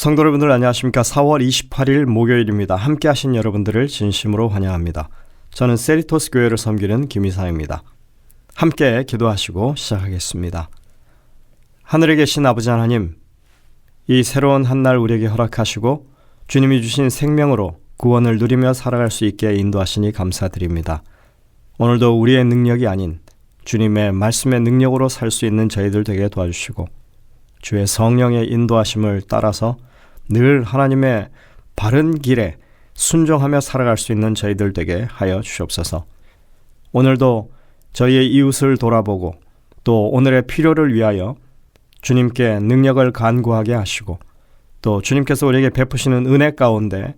성도 여러분들 안녕하십니까? 4월 28일 목요일입니다. 함께 하신 여러분들을 진심으로 환영합니다. 저는 세리토스 교회를 섬기는 김이사입니다. 함께 기도하시고 시작하겠습니다. 하늘에 계신 아버지 하나님, 이 새로운 한날 우리에게 허락하시고 주님이 주신 생명으로 구원을 누리며 살아갈 수 있게 인도하시니 감사드립니다. 오늘도 우리의 능력이 아닌 주님의 말씀의 능력으로 살 수 있는 저희들 되게 도와주시고 주의 성령의 인도하심을 따라서 늘 하나님의 바른 길에 순종하며 살아갈 수 있는 저희들 되게 하여 주시옵소서. 오늘도 저희의 이웃을 돌아보고 또 오늘의 필요를 위하여 주님께 능력을 간구하게 하시고 또 주님께서 우리에게 베푸시는 은혜 가운데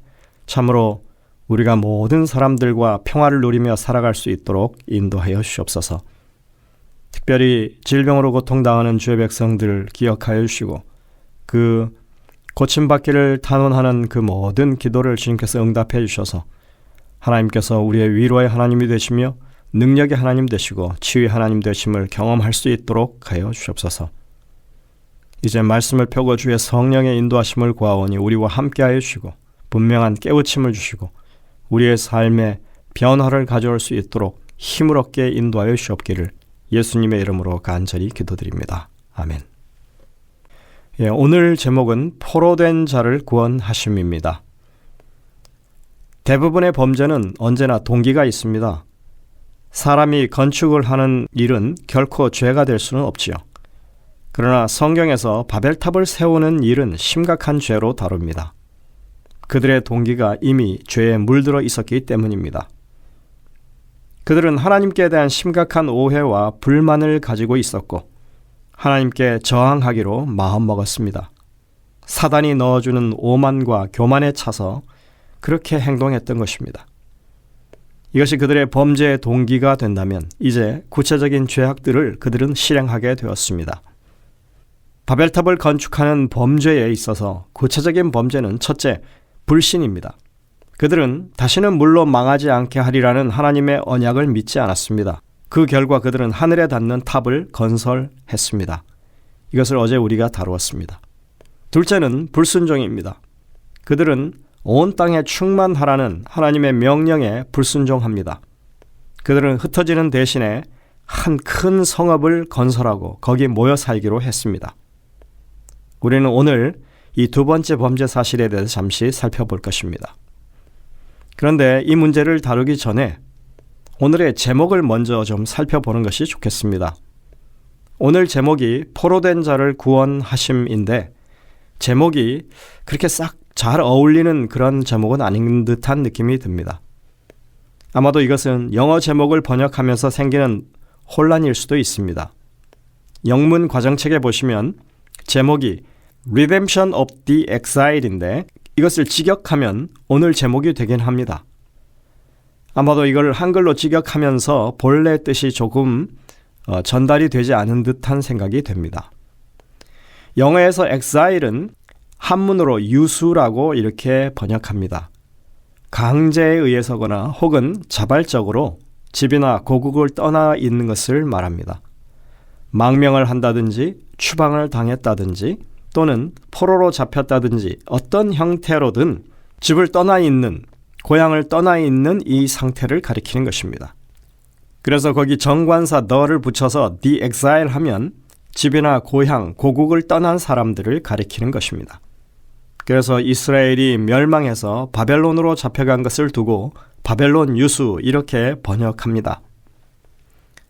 참으로 우리가 모든 사람들과 평화를 누리며 살아갈 수 있도록 인도하여 주시옵소서. 특별히 질병으로 고통당하는 주의 백성들을 기억하여 주시고 그 고침받기를 탄원하는 그 모든 기도를 주님께서 응답해 주셔서 하나님께서 우리의 위로의 하나님이 되시며 능력의 하나님 되시고 치유의 하나님 되심을 경험할 수 있도록 하여 주시옵소서. 이제 말씀을 펴고 주의 성령의 인도하심을 구하오니 우리와 함께하여 주시고 분명한 깨우침을 주시고 우리의 삶에 변화를 가져올 수 있도록 힘을 얻게 인도하여 주시옵기를 예수님의 이름으로 간절히 기도드립니다. 아멘. 오늘 제목은 포로된 자를 구원하심입니다. 대부분의 범죄는 언제나 동기가 있습니다. 사람이 건축을 하는 일은 결코 죄가 될 수는 없지요. 그러나 성경에서 바벨탑을 세우는 일은 심각한 죄로 다룹니다. 그들의 동기가 이미 죄에 물들어 있었기 때문입니다. 그들은 하나님께 대한 심각한 오해와 불만을 가지고 있었고 하나님께 저항하기로 마음먹었습니다. 사단이 넣어주는 오만과 교만에 차서 그렇게 행동했던 것입니다. 이것이 그들의 범죄의 동기가 된다면 이제 구체적인 죄악들을 그들은 실행하게 되었습니다. 바벨탑을 건축하는 범죄에 있어서 구체적인 범죄는 첫째, 불신입니다. 그들은 다시는 물로 망하지 않게 하리라는 하나님의 언약을 믿지 않았습니다. 그 결과 그들은 하늘에 닿는 탑을 건설했습니다. 이것을 어제 우리가 다루었습니다. 둘째는 불순종입니다. 그들은 온 땅에 충만하라는 하나님의 명령에 불순종합니다. 그들은 흩어지는 대신에 한 큰 성읍을 건설하고 거기 모여 살기로 했습니다. 우리는 오늘 이 두 번째 범죄 사실에 대해서 잠시 살펴볼 것입니다. 그런데 이 문제를 다루기 전에 오늘의 제목을 먼저 좀 살펴보는 것이 좋겠습니다. 오늘 제목이 포로된 자를 구원하심인데 제목이 그렇게 싹 잘 어울리는 그런 제목은 아닌 듯한 느낌이 듭니다. 아마도 이것은 영어 제목을 번역하면서 생기는 혼란일 수도 있습니다. 영문 과정책에 보시면 제목이 Redemption of the Exile인데 이것을 직역하면 오늘 제목이 되긴 합니다. 아마도 이걸 한글로 직역하면서 본래 뜻이 조금 전달이 되지 않은 듯한 생각이 됩니다. 영어에서 exile은 한문으로 유수라고 이렇게 번역합니다. 강제에 의해서거나 혹은 자발적으로 집이나 고국을 떠나 있는 것을 말합니다. 망명을 한다든지 추방을 당했다든지 또는 포로로 잡혔다든지 어떤 형태로든 집을 떠나 있는 고향을 떠나 있는 이 상태를 가리키는 것입니다. 그래서 거기 정관사 the를 붙여서 the exile 하면 집이나 고향, 고국을 떠난 사람들을 가리키는 것입니다. 그래서 이스라엘이 멸망해서 바벨론으로 잡혀간 것을 두고 바벨론 유수 이렇게 번역합니다.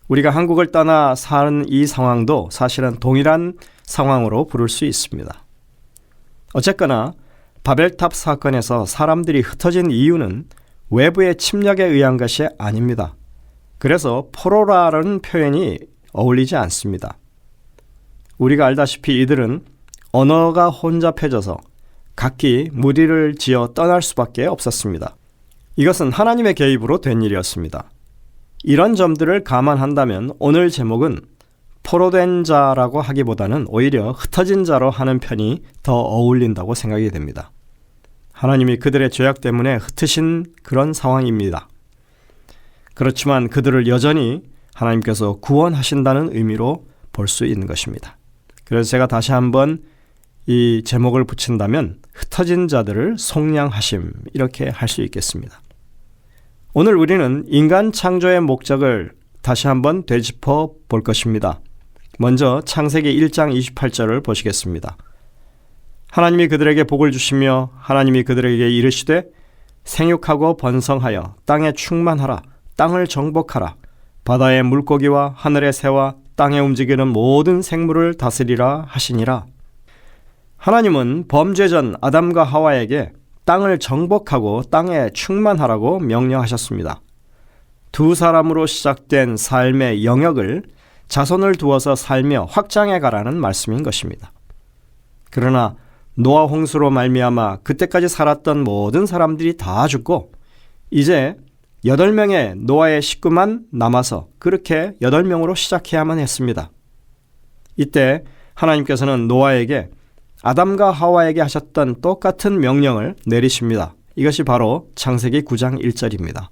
우리가 한국을 떠나 사는 이 상황도 사실은 동일한 상황으로 부를 수 있습니다. 어쨌거나 바벨탑 사건에서 사람들이 흩어진 이유는 외부의 침략에 의한 것이 아닙니다. 그래서 포로라는 표현이 어울리지 않습니다. 우리가 알다시피 이들은 언어가 혼잡해져서 각기 무리를 지어 떠날 수밖에 없었습니다. 이것은 하나님의 개입으로 된 일이었습니다. 이런 점들을 감안한다면 오늘 제목은 포로된 자라고 하기보다는 오히려 흩어진 자로 하는 편이 더 어울린다고 생각이 됩니다. 하나님이 그들의 죄악 때문에 흩으신 그런 상황입니다. 그렇지만 그들을 여전히 하나님께서 구원하신다는 의미로 볼 수 있는 것입니다. 그래서 제가 다시 한번 이 제목을 붙인다면 흩어진 자들을 속량하심, 이렇게 할 수 있겠습니다. 오늘 우리는 인간 창조의 목적을 다시 한번 되짚어 볼 것입니다. 먼저 창세기 1장 28절을 보시겠습니다. 하나님이 그들에게 복을 주시며 하나님이 그들에게 이르시되 생육하고 번성하여 땅에 충만하라, 땅을 정복하라, 바다의 물고기와 하늘의 새와 땅에 움직이는 모든 생물을 다스리라 하시니라. 하나님은 범죄 전 아담과 하와에게 땅을 정복하고 땅에 충만하라고 명령하셨습니다. 두 사람으로 시작된 삶의 영역을 자손을 두어서 살며 확장해 가라는 말씀인 것입니다. 그러나 노아 홍수로 말미암아 그때까지 살았던 모든 사람들이 다 죽고 이제 8명의 노아의 식구만 남아서 그렇게 8명으로 시작해야만 했습니다. 이때 하나님께서는 노아에게 아담과 하와에게 하셨던 똑같은 명령을 내리십니다. 이것이 바로 창세기 9장 1절입니다.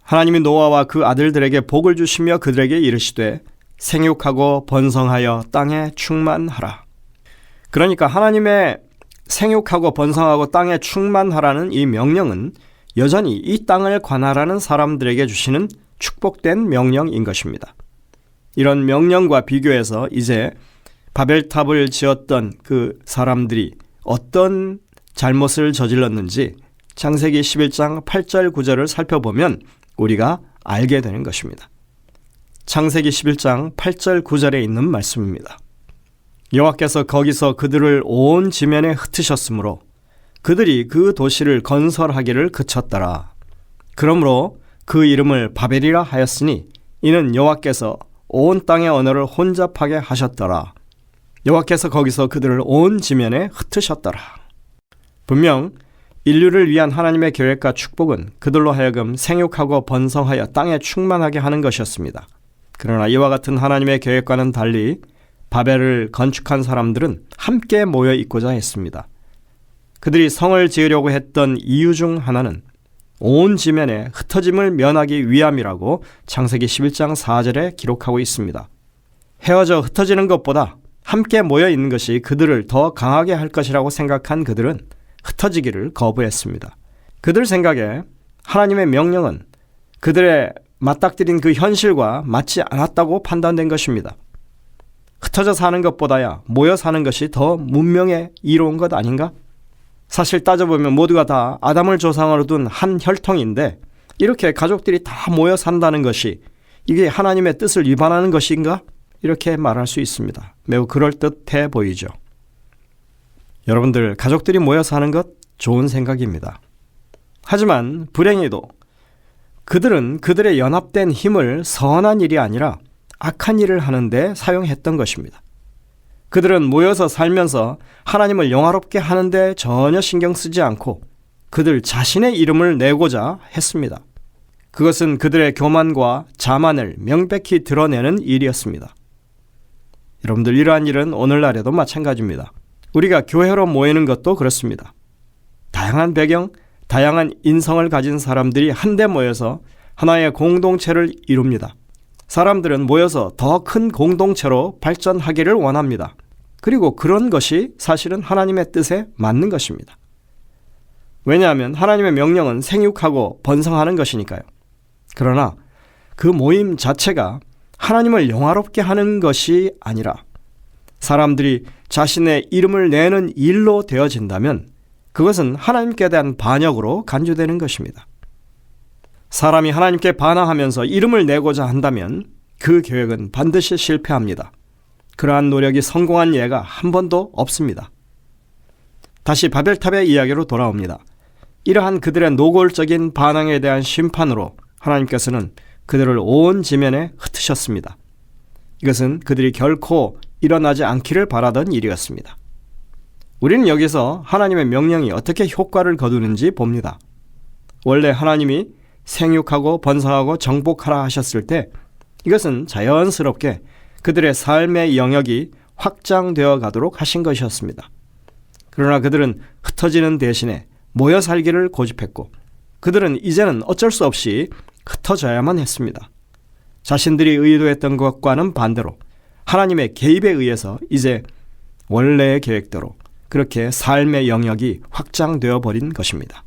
하나님이 노아와 그 아들들에게 복을 주시며 그들에게 이르시되 생육하고 번성하여 땅에 충만하라. 그러니까 하나님의 생육하고 번성하고 땅에 충만하라는 이 명령은 여전히 이 땅을 관할하는 사람들에게 주시는 축복된 명령인 것입니다. 이런 명령과 비교해서 이제 바벨탑을 지었던 그 사람들이 어떤 잘못을 저질렀는지 창세기 11장 8절 9절을 살펴보면 우리가 알게 되는 것입니다. 창세기 11장 8절 9절에 있는 말씀입니다. 여호와께서 거기서 그들을 온 지면에 흩으셨으므로 그들이 그 도시를 건설하기를 그쳤더라. 그러므로 그 이름을 바벨이라 하였으니 이는 여호와께서 온 땅의 언어를 혼잡하게 하셨더라. 여호와께서 거기서 그들을 온 지면에 흩으셨더라. 분명 인류를 위한 하나님의 계획과 축복은 그들로 하여금 생육하고 번성하여 땅에 충만하게 하는 것이었습니다. 그러나 이와 같은 하나님의 계획과는 달리 바벨을 건축한 사람들은 함께 모여 있고자 했습니다. 그들이 성을 지으려고 했던 이유 중 하나는 온 지면에 흩어짐을 면하기 위함이라고 창세기 11장 4절에 기록하고 있습니다. 헤어져 흩어지는 것보다 함께 모여 있는 것이 그들을 더 강하게 할 것이라고 생각한 그들은 흩어지기를 거부했습니다. 그들 생각에 하나님의 명령은 그들의 맞닥뜨린 그 현실과 맞지 않았다고 판단된 것입니다. 흩어져 사는 것보다야 모여 사는 것이 더 문명에 이로운 것 아닌가? 사실 따져보면 모두가 다 아담을 조상으로 둔 한 혈통인데 이렇게 가족들이 다 모여 산다는 것이 이게 하나님의 뜻을 위반하는 것인가? 이렇게 말할 수 있습니다. 매우 그럴듯해 보이죠. 여러분들, 가족들이 모여 사는 것 좋은 생각입니다. 하지만 불행히도 그들은 그들의 연합된 힘을 선한 일이 아니라 악한 일을 하는데 사용했던 것입니다. 그들은 모여서 살면서 하나님을 영화롭게 하는데 전혀 신경 쓰지 않고 그들 자신의 이름을 내고자 했습니다. 그것은 그들의 교만과 자만을 명백히 드러내는 일이었습니다. 여러분들, 이러한 일은 오늘날에도 마찬가지입니다. 우리가 교회로 모이는 것도 그렇습니다. 다양한 배경, 다양한 인성을 가진 사람들이 한데 모여서 하나의 공동체를 이룹니다. 사람들은 모여서 더 큰 공동체로 발전하기를 원합니다. 그리고 그런 것이 사실은 하나님의 뜻에 맞는 것입니다. 왜냐하면 하나님의 명령은 생육하고 번성하는 것이니까요. 그러나 그 모임 자체가 하나님을 영화롭게 하는 것이 아니라 사람들이 자신의 이름을 내는 일로 되어진다면 그것은 하나님께 대한 반역으로 간주되는 것입니다. 사람이 하나님께 반항하면서 이름을 내고자 한다면 그 계획은 반드시 실패합니다. 그러한 노력이 성공한 예가 한 번도 없습니다. 다시 바벨탑의 이야기로 돌아옵니다. 이러한 그들의 노골적인 반항에 대한 심판으로 하나님께서는 그들을 온 지면에 흩으셨습니다. 이것은 그들이 결코 일어나지 않기를 바라던 일이었습니다. 우리는 여기서 하나님의 명령이 어떻게 효과를 거두는지 봅니다. 원래 하나님이 생육하고 번성하고 정복하라 하셨을 때 이것은 자연스럽게 그들의 삶의 영역이 확장되어 가도록 하신 것이었습니다. 그러나 그들은 흩어지는 대신에 모여 살기를 고집했고 그들은 이제는 어쩔 수 없이 흩어져야만 했습니다. 자신들이 의도했던 것과는 반대로 하나님의 개입에 의해서 이제 원래의 계획대로 그렇게 삶의 영역이 확장되어 버린 것입니다.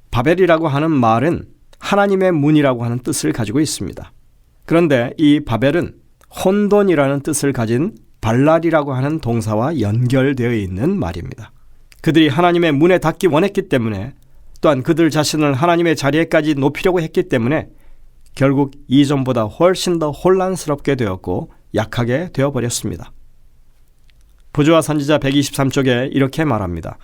바벨이라고 하는 말은 하나님의 문이라고 하는 뜻을 가지고 있습니다. 그런데 이 바벨은 혼돈이라는 뜻을 가진 발랄이라고 하는 동사와 연결되어 있는 말입니다. 그들이 하나님의 문에 닿기 원했기 때문에, 또한 그들 자신을 하나님의 자리에까지 높이려고 했기 때문에 결국 이전보다 훨씬 더 혼란스럽게 되었고 약하게 되어버렸습니다. 부조와 선지자 123쪽에 이렇게 말합니다.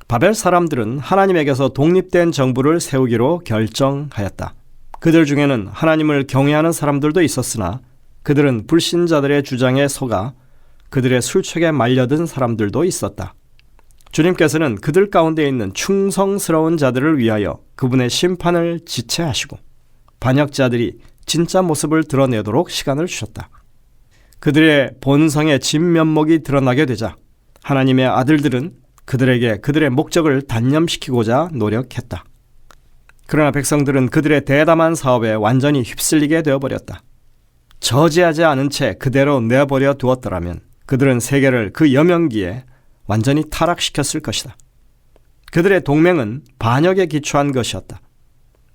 바벨 사람들은 하나님에게서 독립된 정부를 세우기로 결정하였다. 그들 중에는 하나님을 경외하는 사람들도 있었으나 그들은 불신자들의 주장에 속아 그들의 술책에 말려든 사람들도 있었다. 주님께서는 그들 가운데 있는 충성스러운 자들을 위하여 그분의 심판을 지체하시고 반역자들이 진짜 모습을 드러내도록 시간을 주셨다. 그들의 본성의 진면목이 드러나게 되자 하나님의 아들들은 그들에게 그들의 목적을 단념시키고자 노력했다. 그러나 백성들은 그들의 대담한 사업에 완전히 휩쓸리게 되어버렸다. 저지하지 않은 채 그대로 내버려 두었더라면 그들은 세계를 그 여명기에 완전히 타락시켰을 것이다. 그들의 동맹은 반역에 기초한 것이었다.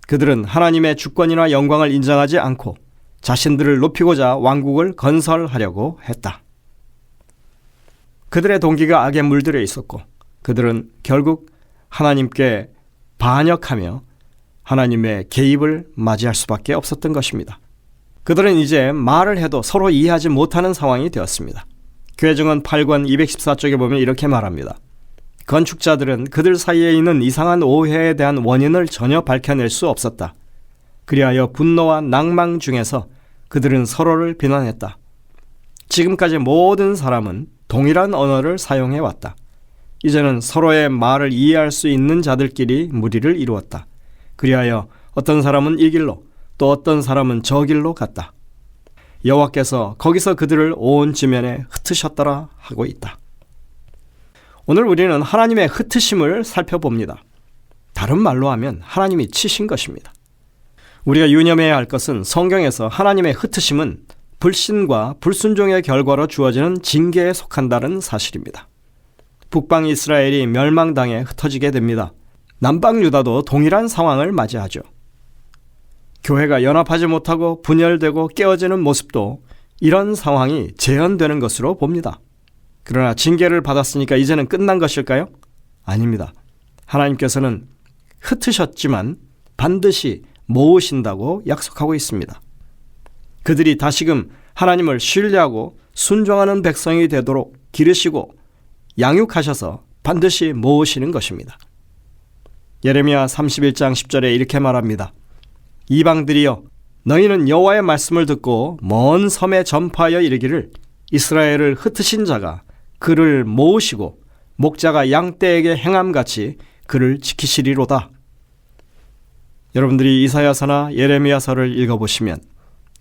그들은 하나님의 주권이나 영광을 인정하지 않고 자신들을 높이고자 왕국을 건설하려고 했다. 그들의 동기가 악에 물들어 있었고 그들은 결국 하나님께 반역하며 하나님의 개입을 맞이할 수밖에 없었던 것입니다. 그들은 이제 말을 해도 서로 이해하지 못하는 상황이 되었습니다. 교회증언 8권 214쪽에 보면 이렇게 말합니다. 건축자들은 그들 사이에 있는 이상한 오해에 대한 원인을 전혀 밝혀낼 수 없었다. 그리하여 분노와 낭망 중에서 그들은 서로를 비난했다. 지금까지 모든 사람은 동일한 언어를 사용해왔다. 이제는 서로의 말을 이해할 수 있는 자들끼리 무리를 이루었다. 그리하여 어떤 사람은 이 길로 또 어떤 사람은 저 길로 갔다. 여호와께서 거기서 그들을 온 지면에 흩으셨더라 하고 있다. 오늘 우리는 하나님의 흩으심을 살펴봅니다. 다른 말로 하면 하나님이 치신 것입니다. 우리가 유념해야 할 것은 성경에서 하나님의 흩으심은 불신과 불순종의 결과로 주어지는 징계에 속한다는 사실입니다. 북방 이스라엘이 멸망당해 흩어지게 됩니다. 남방 유다도 동일한 상황을 맞이하죠. 교회가 연합하지 못하고 분열되고 깨어지는 모습도 이런 상황이 재현되는 것으로 봅니다. 그러나 징계를 받았으니까 이제는 끝난 것일까요? 아닙니다. 하나님께서는 흩으셨지만 반드시 모으신다고 약속하고 있습니다. 그들이 다시금 하나님을 신뢰하고 순종하는 백성이 되도록 기르시고 양육하셔서 반드시 모으시는 것입니다. 예레미야 31장 10절에 이렇게 말합니다. 이방들이여 너희는 여호와의 말씀을 듣고 먼 섬에 전파하여 이르기를 이스라엘을 흩으신 자가 그를 모으시고 목자가 양떼에게 행함같이 그를 지키시리로다. 여러분들이 이사야서나 예레미야서를 읽어보시면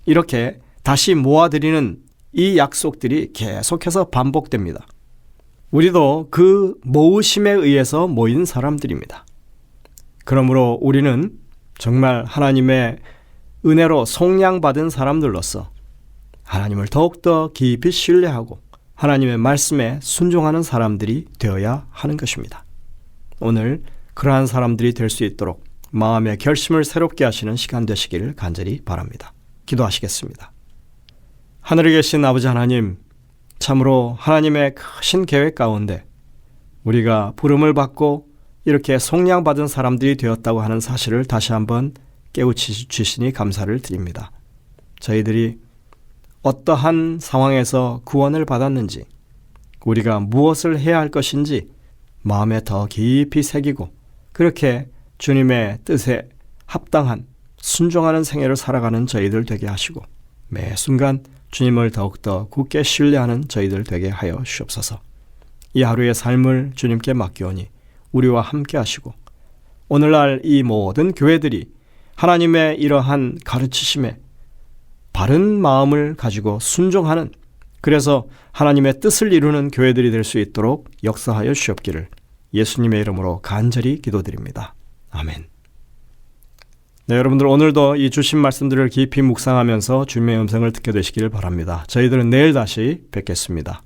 이렇게 다시 모아드리는 이 약속들이 계속해서 반복됩니다. 우리도 그 모으심에 의해서 모인 사람들입니다. 그러므로 우리는 정말 하나님의 은혜로 속량받은 사람들로서 하나님을 더욱더 깊이 신뢰하고 하나님의 말씀에 순종하는 사람들이 되어야 하는 것입니다. 오늘 그러한 사람들이 될 수 있도록 마음의 결심을 새롭게 하시는 시간 되시기를 간절히 바랍니다. 기도하시겠습니다. 하늘에 계신 아버지 하나님, 참으로 하나님의 크신 계획 가운데 우리가 부름을 받고 이렇게 속량받은 사람들이 되었다고 하는 사실을 다시 한번 깨우쳐 주시니 감사를 드립니다. 저희들이 어떠한 상황에서 구원을 받았는지, 우리가 무엇을 해야 할 것인지 마음에 더 깊이 새기고 그렇게 주님의 뜻에 합당한 순종하는 생애를 살아가는 저희들 되게 하시고 매 순간 주님을 더욱더 굳게 신뢰하는 저희들 되게 하여 주옵소서. 이 하루의 삶을 주님께 맡기오니 우리와 함께 하시고 오늘날 이 모든 교회들이 하나님의 이러한 가르치심에 바른 마음을 가지고 순종하는, 그래서 하나님의 뜻을 이루는 교회들이 될 수 있도록 역사하여 주옵기를 예수님의 이름으로 간절히 기도드립니다. 아멘. 네, 여러분들 오늘도 이 주신 말씀들을 깊이 묵상하면서 주님의 음성을 듣게 되시기를 바랍니다. 저희들은 내일 다시 뵙겠습니다.